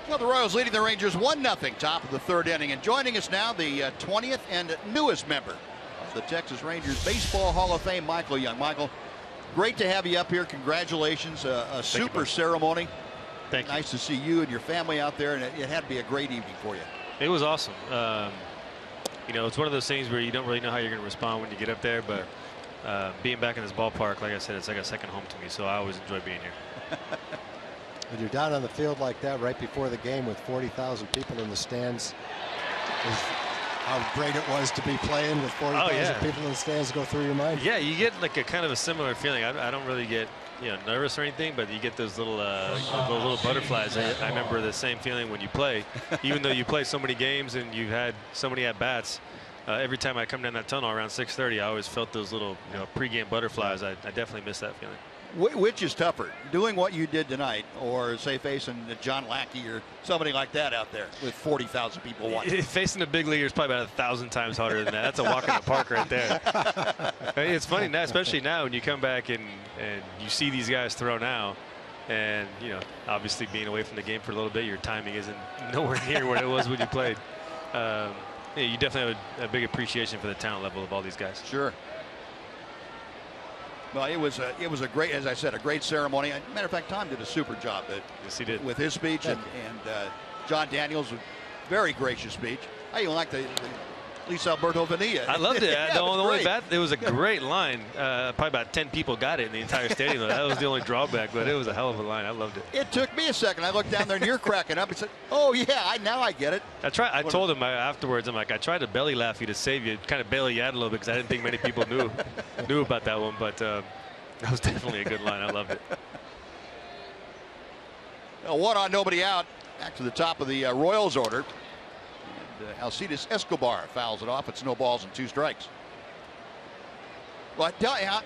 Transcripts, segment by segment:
Well, the Royals leading the Rangers 1-0, top of the third inning. And joining us now, the 20th and newest member of the Texas Rangers Baseball Hall of Fame, Michael Young. Michael, great to have you up here. Congratulations. A super ceremony. Thank you. Nice to see you and your family out there, and it had to be a great evening for you. It was awesome. You know, it's one of those things where you don't really know how you're going to respond when you get up there, but being back in this ballpark, like I said, it's like a second home to me, so I always enjoy being here. When you're down on the field like that right before the game with 40,000 people in the stands, is how great it was to be playing with 40,000 people in the stands go through your mind. Yeah, you get like a kind of a similar feeling. I don't really get nervous or anything, but you get those little butterflies. I remember the same feeling when you play, even though you play so many games and you've had so many at bats. Every time I come down that tunnel around 6:30, I always felt those little pregame butterflies. I definitely miss that feeling. Which is tougher, doing what you did tonight, or say facing John Lackey or somebody like that out there with 40,000 people watching? Facing a big leaguer is probably about 1,000 times harder than that. That's a walk in the park right there. It's funny now, especially now when you come back and you see these guys throw now, and obviously being away from the game for a little bit, your timing isn't nowhere near what it was when you played. You definitely have a big appreciation for the talent level of all these guys. Sure. Well, it was a great, as I said, a great ceremony. Matter of fact, Tom did a super job. Yes, he did. With his speech, and John Daniels, a very gracious speech. I even like the Luis Alberto Vanilla. I loved it. Yeah, it was a great line. Probably about 10 people got it in the entire stadium. That was the only drawback, but it was a hell of a line. I loved it. It took me a second. I looked down there and you're cracking up. I said, "Oh yeah, now I get it." I told him afterwards. I'm like, I tried to belly laugh you to save you, kind of bail you out a little bit because I didn't think many people knew about that one. But that was definitely a good line. I loved it. One on, nobody out. Back to the top of the Royals order. Alcides Escobar fouls it off. It's no balls and 2 strikes. Well,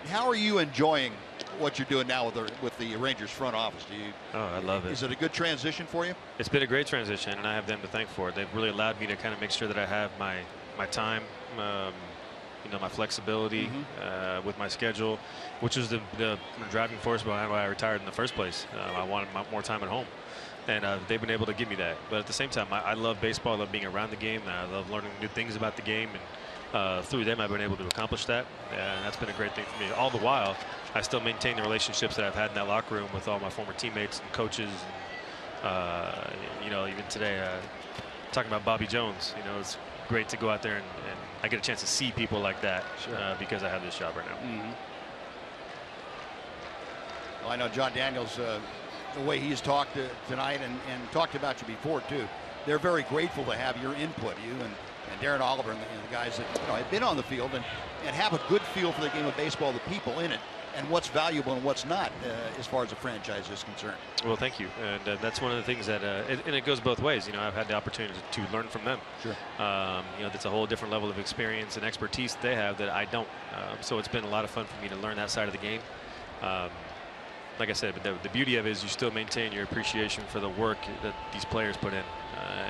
how are you enjoying what you're doing now with the Rangers front office? I love it. Is it a good transition for you? It's been a great transition, and I have them to thank for it. They've really allowed me to kind of make sure that I have my time, my flexibility with my schedule, which was the driving force behind why I retired in the first place. I wanted more time at home. And they've been able to give me that. But at the same time, I love baseball. I love being around the game. And I love learning new things about the game. And through them, I've been able to accomplish that. And that's been a great thing for me. All the while, I still maintain the relationships that I've had in that locker room with all my former teammates and coaches. And, even today, talking about Bobby Jones, it's great to go out there and I get a chance to see people like that because I have this job right now. Well, I know John Daniels, the way he's talked tonight and talked about you before too. They're very grateful to have your input, you and Darren Oliver and the guys that have been on the field and have a good feel for the game of baseball, the people in it, and what's valuable and what's not as far as the franchise is concerned. Well, thank you, and that's one of the things that and it goes both ways. I've had the opportunity to learn from them. Sure. That's a whole different level of experience and expertise they have that I don't. So it's been a lot of fun for me to learn that side of the game. Like I said, but the beauty of it is you still maintain your appreciation for the work that these players put in.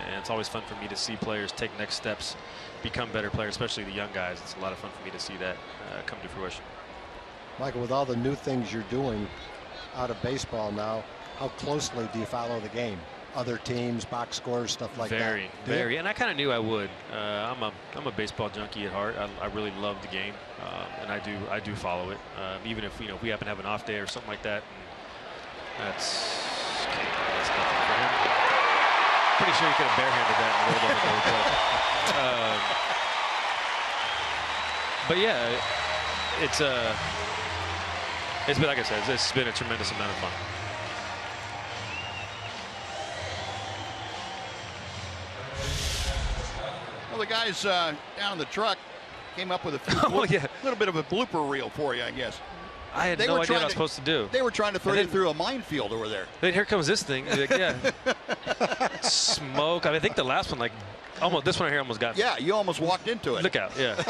And it's always fun for me to see players take next steps, become better players, especially the young guys. It's a lot of fun for me to see that come to fruition. Michael, with all the new things you're doing out of baseball now, how closely do you follow the game? Other teams, box scores, stuff like that? Very. And I kind of knew I would. I'm a baseball junkie at heart. I really love the game, and I do follow it. Even if if we happen to have an off day or something like that, and that's nothing for him. Pretty sure he could have barehanded that and rolled over the but yeah, it's been, like I said, it's been a tremendous amount of fun. Well, the guys down in the truck came up with a few little bit of a blooper reel for you, I guess. I had no idea what I was supposed to do. They were trying to throw you through a minefield over there. Then here comes this thing. Like, smoke. I think the last one, this one right here almost got. Yeah, you almost walked into it. Look out! Yeah.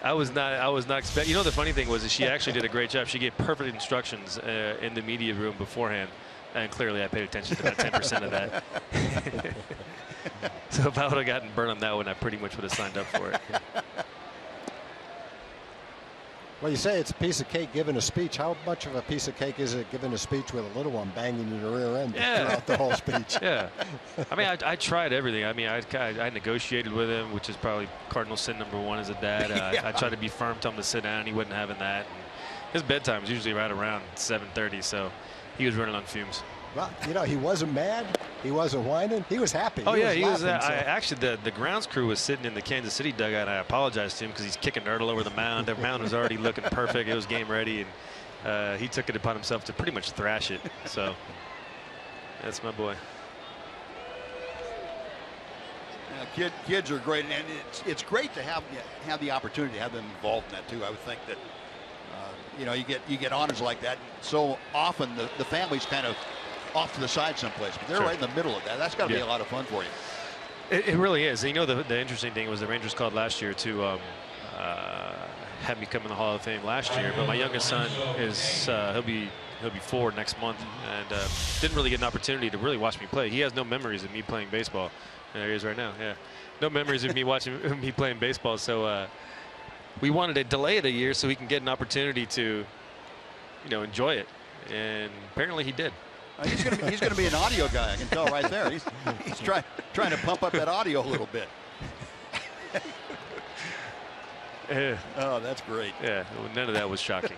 I was not expecting. The funny thing was that she actually did a great job. She gave perfect instructions in the media room beforehand, and clearly I paid attention to about 10% of that. So if I would have gotten burned on that one, I pretty much would have signed up for it. Well, you say it's a piece of cake giving a speech. How much of a piece of cake is it giving a speech with a little one banging in your rear end throughout the whole speech? Yeah. I mean, I tried everything. I mean, I negotiated with him, which is probably cardinal sin #1 as a dad. I tried to be firm, tell him to sit down. He wasn't having that. And his bedtime was usually right around 7:30, so he was running on fumes. Well, you know, he wasn't mad. He wasn't whining. He was happy. Oh, he was. Laughing, Actually, the grounds crew was sitting in the Kansas City dugout, and I apologized to him because he's kicking dirt all over the mound. The mound was already looking perfect. It was game ready, and he took it upon himself to pretty much thrash it. So that's my boy. Kids are great, and it's great to have the opportunity to have them involved in that too. I would think that you know, you get honors like that. So often the family's kind of off to the side someplace, but they're right in the middle of that. That's got to be a lot of fun for you. It really is. You know, the interesting thing was the Rangers called last year to have me come in the Hall of Fame last year, but my youngest son is he'll be 4 next month, and didn't really get an opportunity to really watch me play. He has no memories of me playing baseball. There he is right now. Yeah, no memories of me watching me playing baseball. So we wanted to delay it a year so he can get an opportunity to, you know, enjoy it, and apparently he did. He's going to be an audio guy. I can tell right there. He's trying to pump up that audio a little bit. Oh, that's great. Yeah, none of that was shocking.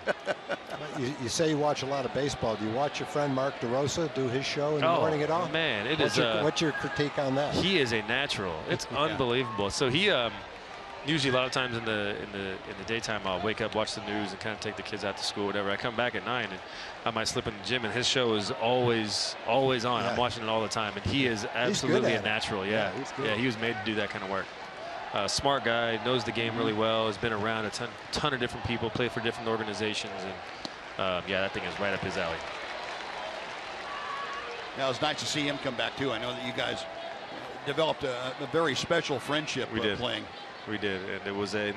You say you watch a lot of baseball. Do you watch your friend Mark DeRosa do his show in the morning at all? Man, what's your critique on that? He is a natural. It's unbelievable. So he usually a lot of times in the daytime I'll wake up, watch the news, and kind of take the kids out to school, whatever. I come back at 9 and I might slip in the gym, and his show is always on. Yeah. I'm watching it all the time, and he is absolutely a natural. Yeah, he was made to do that kind of work. Smart guy, knows the game really well, has been around a ton of different people, played for different organizations, and yeah, that thing is right up his alley. Now, it was nice to see him come back too. I know that you guys developed a very special friendship playing. We did, and it was a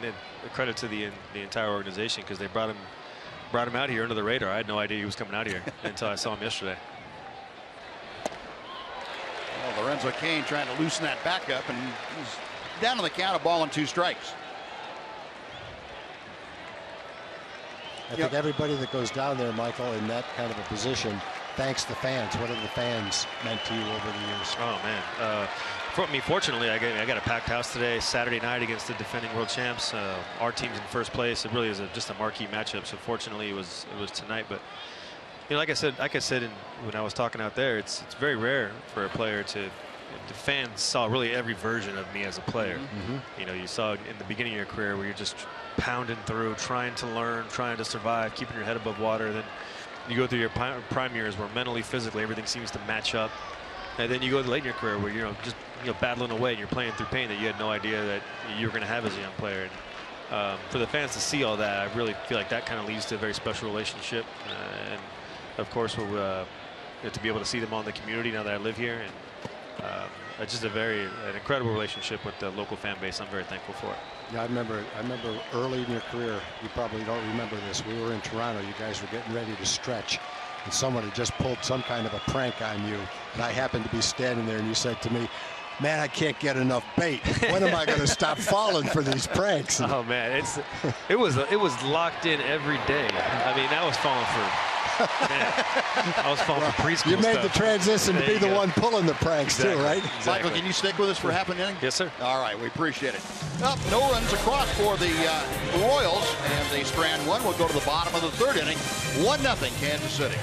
credit to the entire organization, because they brought him out here under the radar. I had no idea he was coming out here until I saw him yesterday. Well, Lorenzo Cain trying to loosen that back up, and he's down on the count of 1 and 2 strikes. I think everybody that goes down there, Michael, in that kind of a position, thanks the fans. What have the fans meant to you over the years? Oh, man. For me, fortunately, I got a packed house today, Saturday night, against the defending world champs. Our team's in first place. It really is just a marquee matchup. So fortunately, it was tonight. But you know, like I said when I was talking out there, it's very rare for a player to. The fans saw really every version of me as a player. You know, you saw in the beginning of your career where you're just pounding through, trying to learn, trying to survive, keeping your head above water. Then you go through your prime years where mentally, physically, everything seems to match up. And then you go to late in your career where you're just battling away and you're playing through pain that you had no idea that you were going to have as a young player. And for the fans to see all that, I really feel like that kind of leads to a very special relationship. And of course, we'll to be able to see them all in the community now that I live here. And it's just an incredible relationship with the local fan base. I'm very thankful for it. Yeah, I remember early in your career, you probably don't remember this. We were in Toronto. You guys were getting ready to stretch, and someone had just pulled some kind of a prank on you. And I happened to be standing there, and you said to me, "Man, I can't get enough bait. When am I going to stop falling for these pranks?" Oh man, it was locked in every day. I mean, I was falling for. Man, I was falling for preschool. You made stuff. the transition to be the one pulling the pranks too, right? Exactly. Michael, can you stick with us for half an inning? Yes, sir. All right, we appreciate it. No runs across for the Royals, and they strand one. We'll go to the bottom of the 3rd inning. 1-0 Kansas City.